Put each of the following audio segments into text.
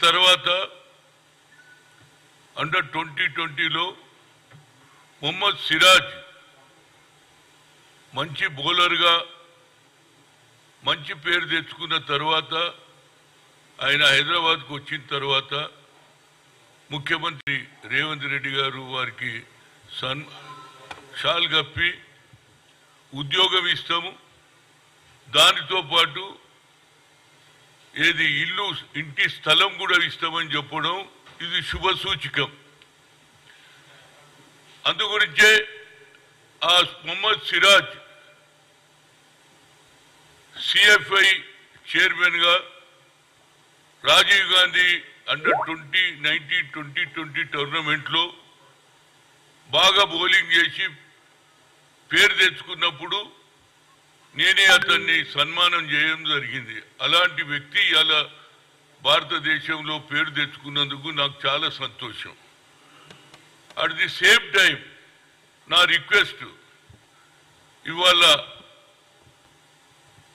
తర్వాత అండర్ 2020లో మొహమ్మద్ సిరాజ్ మంచి బౌలర్గా మంచి పేరు తెచ్చుకున్న తర్వాత ఆయన హైదరాబాద్కు వచ్చిన తర్వాత ముఖ్యమంత్రి రేవంత్ రెడ్డి గారు వారికి షాల్ కప్పి ఉద్యోగం ఇస్తాము, దానితో పాటు ఏది ఇంటి స్థలం కూడా ఇస్తామని చెప్పడం ఇది శుభ సూచకం. అందుగురించే ఆ మొహమ్మద్ సిరాజ్ సిఎఫ్ఐ చైర్మన్ గా రాజీవ్ గాంధీ అండర్ 2020 టోర్నమెంట్ లో బాగా బౌలింగ్ చేసి పేరు తెచ్చుకున్నప్పుడు నేనే అతన్ని సన్మానం చేయడం జరిగింది. అలాంటి వ్యక్తి ఇలా భారతదేశంలో పేరు తెచ్చుకున్నందుకు నాకు చాలా సంతోషం. అట్ ది సేమ్ టైం నా రిక్వెస్ట్, ఇవాళ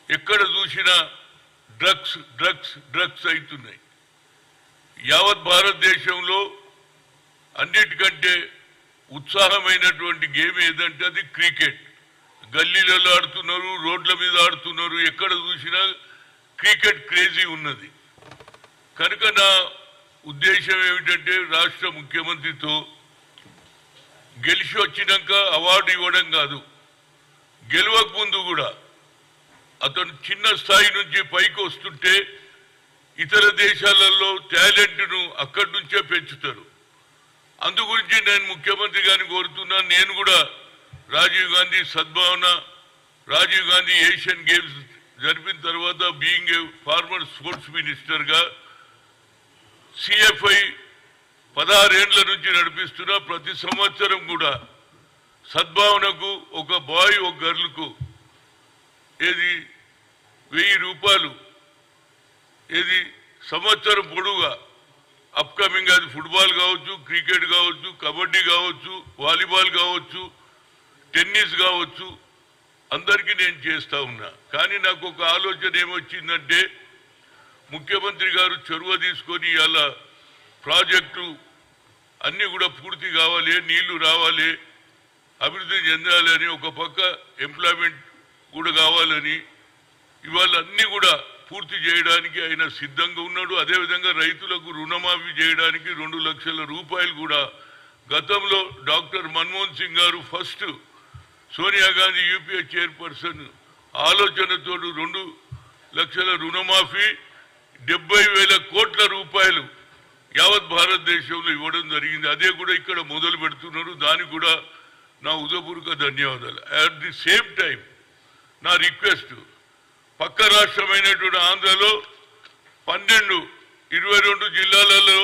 ఎక్కడ చూసినా డ్రగ్స్ డ్రగ్స్ డ్రగ్స్ అవుతున్నాయి. యావత్ భారతదేశంలో అన్నిటికంటే ఉత్సాహమైనటువంటి గేమ్ ఏదంటే అది క్రికెట్. గల్లీలలో ఆడుతున్నారు, రోడ్ల మీద ఆడుతున్నారు, ఎక్కడ చూసినా క్రికెట్ క్రేజీ ఉన్నది. కనుక నా ఉద్దేశం ఏమిటంటే రాష్ట్ర ముఖ్యమంత్రితో గెలిచి వచ్చినాక అవార్డు ఇవ్వడం కాదు, గెలవక ముందు కూడా అతను చిన్న స్థాయి నుంచి పైకి వస్తుంటే ఇతర దేశాలలో టాలెంట్ను అక్కడి నుంచే పెంచుతారు. అందుగురించి నేను ముఖ్యమంత్రి గారిని కోరుతున్నాను. నేను కూడా రాజీవ్ గాంధీ సద్భావన, రాజీవ్ గాంధీ ఏషియన్ గేమ్స్ జరిపిన తర్వాత being a former sports minister గా సిఎఫ్ఐ 16 ఏళ్ల నుంచి నడిపిస్తున్నా. ప్రతి సంవత్సరం కూడా సద్భావనకు ఒక బాయ్ ఒక గర్ల్కు ఏది 1000 రూపాయలు ఏది సంవత్సరం పొడుగా అప్కమింగ్, అది ఫుట్బాల్ కావచ్చు, క్రికెట్ కావచ్చు, కబడ్డీ కావచ్చు, వాలీబాల్ కావచ్చు, టెన్నిస్ కావచ్చు, అందరికీ నేను చేస్తా ఉన్నా. కానీ నాకు ఒక ఆలోచన ఏమొచ్చిందంటే ముఖ్యమంత్రి గారు చొరవ తీసుకొని ఇలా ప్రాజెక్టు అన్నీ కూడా పూర్తి కావాలి, నీళ్లు రావాలి, అభివృద్ధి చెందాలి అని, ఒక పక్క ఎంప్లాయ్మెంట్ కూడా కావాలని, ఇవాళ అన్నీ కూడా పూర్తి చేయడానికి ఆయన సిద్ధంగా ఉన్నాడు. అదేవిధంగా రైతులకు రుణమాఫీ చేయడానికి 2 లక్షల రూపాయలు కూడా గతంలో డాక్టర్ మన్మోహన్ సింగ్ గారు first Sonia Gandhi UPA chairperson ఆలోచనతో 2 లక్షల రుణమాఫీ 70,000 కోట్ల రూపాయలు యావత్ భారతదేశంలో ఇవ్వడం జరిగింది. అదే కూడా ఇక్కడ మొదలు పెడుతున్నారు. దానికి కూడా నా హృదయపూర్వక ధన్యవాదాలు. అట్ ది సేమ్ టైం నా రిక్వెస్ట్, పక్క రాష్ట్రమైనటువంటి ఆంధ్రలో 22 జిల్లాలలో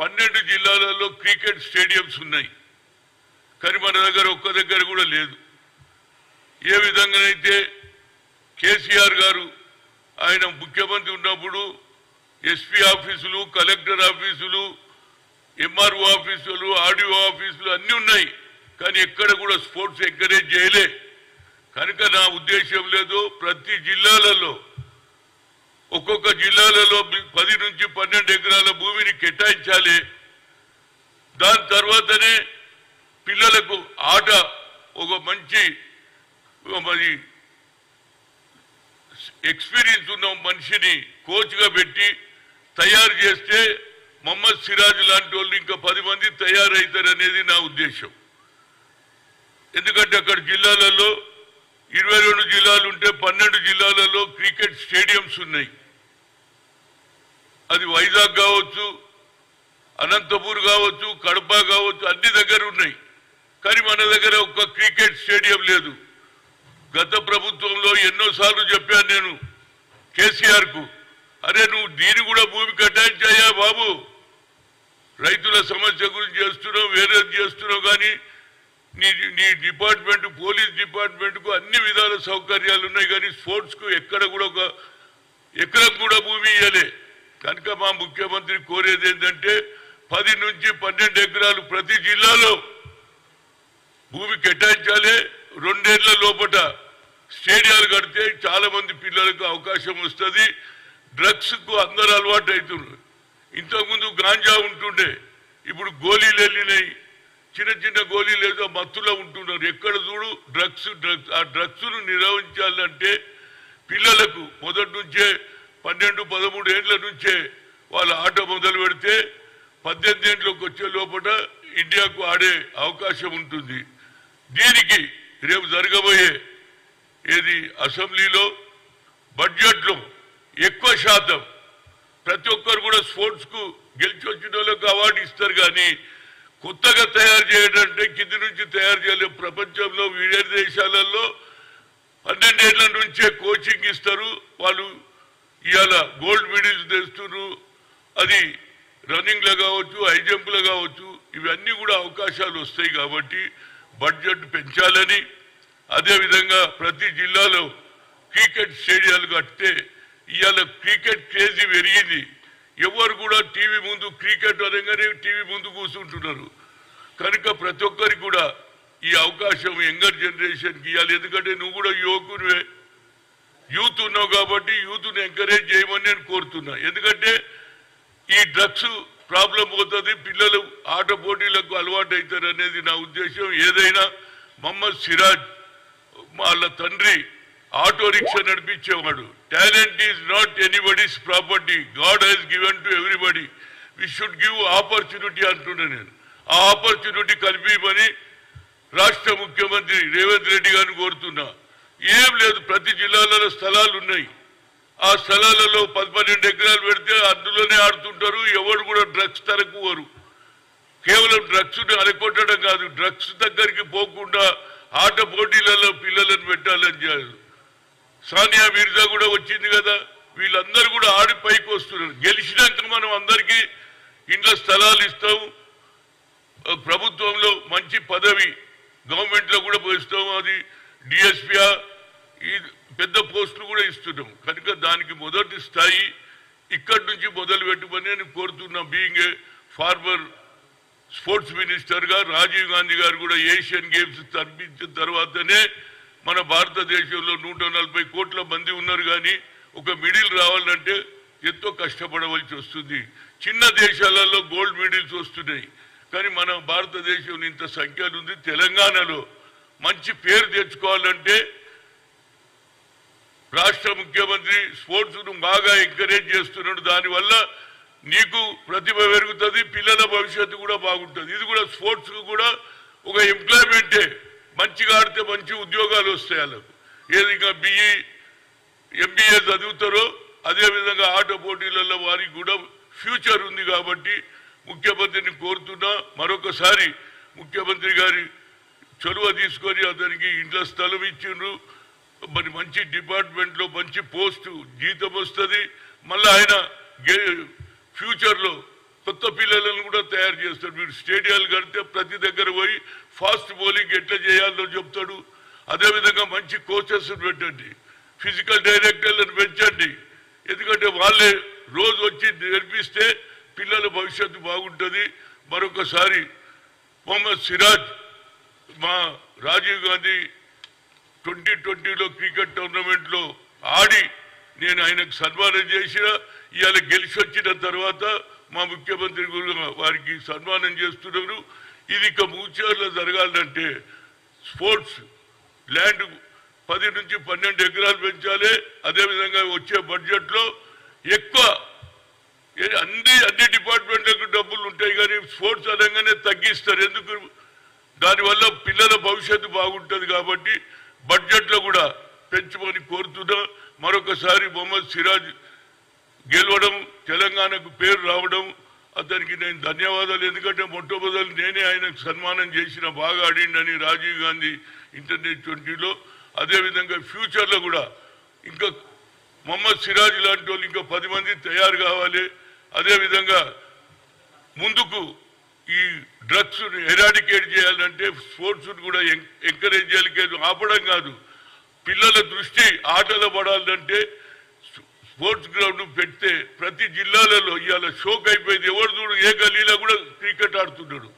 12 జిల్లాలలో క్రికెట్ స్టేడియంస్ ఉన్నాయి. కానీ మన దగ్గర ఒక్క దగ్గర కూడా లేదు. ఏ విధంగానైతే కేసీఆర్ గారు ఆయన ముఖ్యమంత్రి ఉన్నప్పుడు ఎస్పీ ఆఫీసులు, కలెక్టర్ ఆఫీసులు, ఎంఆర్ఓ ఆఫీసులు, ఆర్డీఓ ఆఫీసులు అన్నీ ఉన్నాయి, కానీ ఎక్కడ కూడా స్పోర్ట్స్ ఎంకరేజ్ చేయలే. కనుక నా ఉద్దేశం లేదు, ప్రతి జిల్లాలలో ఒక్కొక్క జిల్లాలలో 10 నుంచి 12 ఎకరాల భూమిని కేటాయించాలి. దాని తర్వాతనే పిల్లలకు ఆట ఒక మంచి మరి ఎక్స్పీరియన్స్ ఉన్న మనిషిని కోచ్గా పెట్టి తయారు చేస్తే మొహమ్మద్ సిరాజ్ లాంటి వాళ్ళు ఇంకా 10 మంది తయారవుతారనేది నా ఉద్దేశం. ఎందుకంటే అక్కడ జిల్లాలలో 22 జిల్లాలు ఉంటే 12 జిల్లాలలో క్రికెట్ స్టేడియంస్ ఉన్నాయి. అది వైజాగ్ కావచ్చు, అనంతపూర్ కావచ్చు, కడప కావచ్చు, అన్ని దగ్గర ఉన్నాయి. కానీ మన దగ్గర ఒక్క క్రికెట్ స్టేడియం లేదు. గత ప్రభుత్వంలో ఎన్నోసార్లు చెప్పాను నేను కేసీఆర్ కు, అరే నువ్వు దీన్ని కూడా భూమి కేటాయించాయా బాబు, రైతుల సమస్య గురించి చేస్తున్నావు, వేరేది చేస్తున్నావు, కానీ నీ డిపార్ట్మెంట్, పోలీస్ డిపార్ట్మెంట్ కు అన్ని విధాల సౌకర్యాలు ఉన్నాయి, కానీ స్పోర్ట్స్ కు ఎక్కడ కూడా ఒక ఎకరం కూడా భూమి ఇవ్వలే. కనుక మా ముఖ్యమంత్రి కోరేది ఏంటంటే 10 నుంచి 12 ఎకరాలు ప్రతి జిల్లాలో భూమి కేటాయించాలి. 2 ఏళ్ల లోపల స్టేడియాలు కడితే చాలా మంది పిల్లలకు అవకాశం వస్తుంది. డ్రగ్స్ కు అందరూ అలవాటు అవుతున్నారు. ఇంతకుముందు గాంజా ఉంటుండే, ఇప్పుడు గోళీలు వెళ్ళినాయి. చిన్న చిన్న గోళీలు ఏదో మత్తులో ఉంటున్నారు. ఎక్కడ చూడు డ్రగ్స్. ఆ డ్రగ్స్ను నిర్వహించాలంటే పిల్లలకు మొదటి నుంచే 12-13 ఏళ్ల నుంచే వాళ్ళ ఆట మొదలు పెడితే 18 ఏళ్ళకి వచ్చే లోపల ఇండియాకు ఆడే అవకాశం ఉంటుంది. దీనికి రేపు జరగబోయే అసెంబ్లీలో బడ్జెట్లో ఎక్కువ శాతం ప్రతి ఒక్కరు కూడా స్పోర్ట్స్ కు గెలిచి వచ్చిన వాళ్ళకు అవార్డు ఇస్తారు. కానీ కొత్తగా తయారు చేయడంటే కింది నుంచి తయారు చేయలేము. ప్రపంచంలో వివిధ దేశాలలో 12 ఏళ్ల నుంచే కోచింగ్ ఇస్తారు. వాళ్ళు ఇవాళ గోల్డ్ మెడల్స్ తెస్తున్నారు. అది రన్నింగ్ లో కావచ్చు, హై జంప్ లో కావచ్చు, ఇవన్నీ కూడా అవకాశాలు వస్తాయి. కాబట్టి బడ్జెట్ పెంచాలని, అదేవిధంగా ప్రతి జిల్లాలో క్రికెట్ స్టేడియాలు కడితే ఇవాళ క్రికెట్ క్రేజీ పెరిగింది. ఎవరు కూడా టీవీ ముందు క్రికెట్ అనగానే టీవీ ముందు కూర్చుంటున్నారు. కనుక ప్రతి ఒక్కరికి కూడా ఈ అవకాశం యంగర్ జనరేషన్కి ఇవ్వాలి. ఎందుకంటే నువ్వు కూడా యువకునివే, యూత్ ఉన్నావు కాబట్టి యూత్ను ఎంకరేజ్ చేయమని నేను కోరుతున్నా. ఎందుకంటే ఈ డ్రగ్స్ ప్రాబ్లం పోతుంది, పిల్లలు ఆట పోటీలకు అలవాటు అవుతారు అనేది నా ఉద్దేశం. ఏదైనా మొహమ్మద్ సిరాజ్ వాళ్ళ తండ్రి ఆటో రిక్షా నడిపించేవాడు. Talent is not anybody's property, God he's given to everybody, we should give opportunity అంటున్నా నేను. ఆ ఆపర్చునిటీ కల్పించమని రాష్ట్ర ముఖ్యమంత్రి రేవంత్ రెడ్డి గారిని కోరుతున్నా. ఏం లేదు, ప్రతి జిల్లాలలో స్థలాలు ఉన్నాయి. ఆ స్థలాలలో 10-12 ఎకరాలు పెడితే అందులోనే ఆడుతుంటారు. ఎవరు కూడా డ్రగ్స్ తరకువరు. కేవలం డ్రగ్స్ అలకొట్టడం కాదు, డ్రగ్స్ దగ్గరికి పోకుండా ఆట పోటీలలో పిల్లలను పెట్టాలని చేయాలి. సానియా మిర్జా కూడా వచ్చింది కదా, వీళ్ళందరూ కూడా ఆడి పైకి వస్తున్నారు. గెలిచినాక మనం అందరికీ ఇంట్లో స్థలాలు ఇస్తాం, ప్రభుత్వంలో మంచి పదవి గవర్నమెంట్ లో కూడా పోయిస్తాం. అది డిఎస్పీ ఈ పెద్ద పోస్టులు కూడా ఇస్తున్నాం. కనుక దానికి మొదటి స్థాయి ఇక్కడి నుంచి మొదలు పెట్టుమని నేను కోరుతున్నా. Being a former sports minister గా రాజీవ్ గాంధీ గారు కూడా ఏషియన్ గేమ్స్ తప్పించిన తర్వాతనే మన భారతదేశంలో 140 కోట్ల మంది ఉన్నారు. కానీ ఒక మిడిల్ రావాలంటే ఎంతో కష్టపడవలసి వస్తుంది. చిన్న దేశాలలో గోల్డ్ మెడల్స్ వస్తున్నాయి, కానీ మన భారతదేశంలో ఇంత సంఖ్య ఉంది. తెలంగాణలో మంచి పేరు తెచ్చుకోవాలంటే రాష్ట్ర ముఖ్యమంత్రి స్పోర్ట్స్ ను బాగా ఎంకరేజ్ చేస్తున్నాడు. దానివల్ల నీకు ప్రతిభ పెరుగుతుంది, పిల్లల భవిష్యత్తు కూడా బాగుంటుంది. ఇది కూడా స్పోర్ట్స్ కు కూడా ఒక ఎంప్లాయ్మెంటే. మంచిగా ఆడితే మంచి ఉద్యోగాలు వస్తాయి వాళ్ళకు. ఏదిగా బిఈ ఎంబీఏ చదువుతారో అదేవిధంగా ఆట పోటీలలో వారికి కూడా ఫ్యూచర్ ఉంది. కాబట్టి ముఖ్యమంత్రిని కోరుతున్నా, మరొకసారి ముఖ్యమంత్రి గారి చొరవ తీసుకొని అతనికి ఇంట్లో స్థలం ఇచ్చిండ్రు. మరి మంచి డిపార్ట్మెంట్లో మంచి పోస్టు జీతం వస్తుంది. మళ్ళీ ఆయన ఫ్యూచర్లో కొత్త పిల్లలను కూడా తయారు చేస్తాడు. మీరు స్టేడియాలు కడితే ప్రతి దగ్గర పోయి ఫాస్ట్ బౌలింగ్ ఎట్లా చేయాలో చెప్తాడు. అదేవిధంగా మంచి కోచెస్ పెట్టండి, ఫిజికల్ డైరెక్టర్లను పెంచండి. ఎందుకంటే వాళ్ళే రోజు వచ్చి నేర్పిస్తే పిల్లల భవిష్యత్తు బాగుంటుంది. మరొకసారి మొహమ్మద్ సిరాజ్ మా రాజీవ్ గాంధీ 2020లో క్రికెట్ టోర్నమెంట్లో ఆడి నేను ఆయనకు సన్మానం చేసిన. ఇవాళ గెలిచి వచ్చిన తర్వాత మా ముఖ్యమంత్రి వారికి సన్మానం చేస్తున్నారు. ఇది ఇక ఫ్యూచర్లో జరగాలంటే స్పోర్ట్స్ ల్యాండ్ 10 నుంచి 12 ఎకరాలు పెంచాలి. అదేవిధంగా వచ్చే బడ్జెట్లో ఎక్కువ అన్ని డిపార్ట్మెంట్లకు డబ్బులు ఉంటాయి, కానీ స్పోర్ట్స్ అనగానే తగ్గిస్తారు. ఎందుకు? దానివల్ల పిల్లల భవిష్యత్తు బాగుంటుంది. కాబట్టి బడ్జెట్లో కూడా పెంచమని కోరుతున్నా. మరొకసారి మొహమ్మద్ సిరాజ్ గెలవడం, తెలంగాణకు పేరు రావడం అతనికి నేను ధన్యవాదాలు. ఎందుకంటే మొట్టమొదటి నేనే ఆయనకు సన్మానం చేసిన, బాగా ఆడిండని రాజీవ్ గాంధీ ఇంటర్నేషనల్ 20లో. అదేవిధంగా ఫ్యూచర్లో కూడా ఇంకా మొహమ్మద్ సిరాజ్ లాంటి వాళ్ళు ఇంకా 10 మంది తయారు కావాలి. అదేవిధంగా ముందుకు ఈ డ్రగ్స్ ఎరాడికేట్ చేయాలంటే స్పోర్ట్స్ కూడా ఎంకరేజ్ చేయాలి, ఆపడం కాదు. పిల్లల దృష్టి ఆటలో పడాలంటే స్పోర్ట్స్ గ్రౌండ్ పెడితే ప్రతి జిల్లాలలో ఇవాళ షోక్ అయిపోయింది. ఎవరు చూడు ఏ గల్లీలో కూడా క్రికెట్ ఆడుతున్నాడు.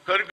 కనుక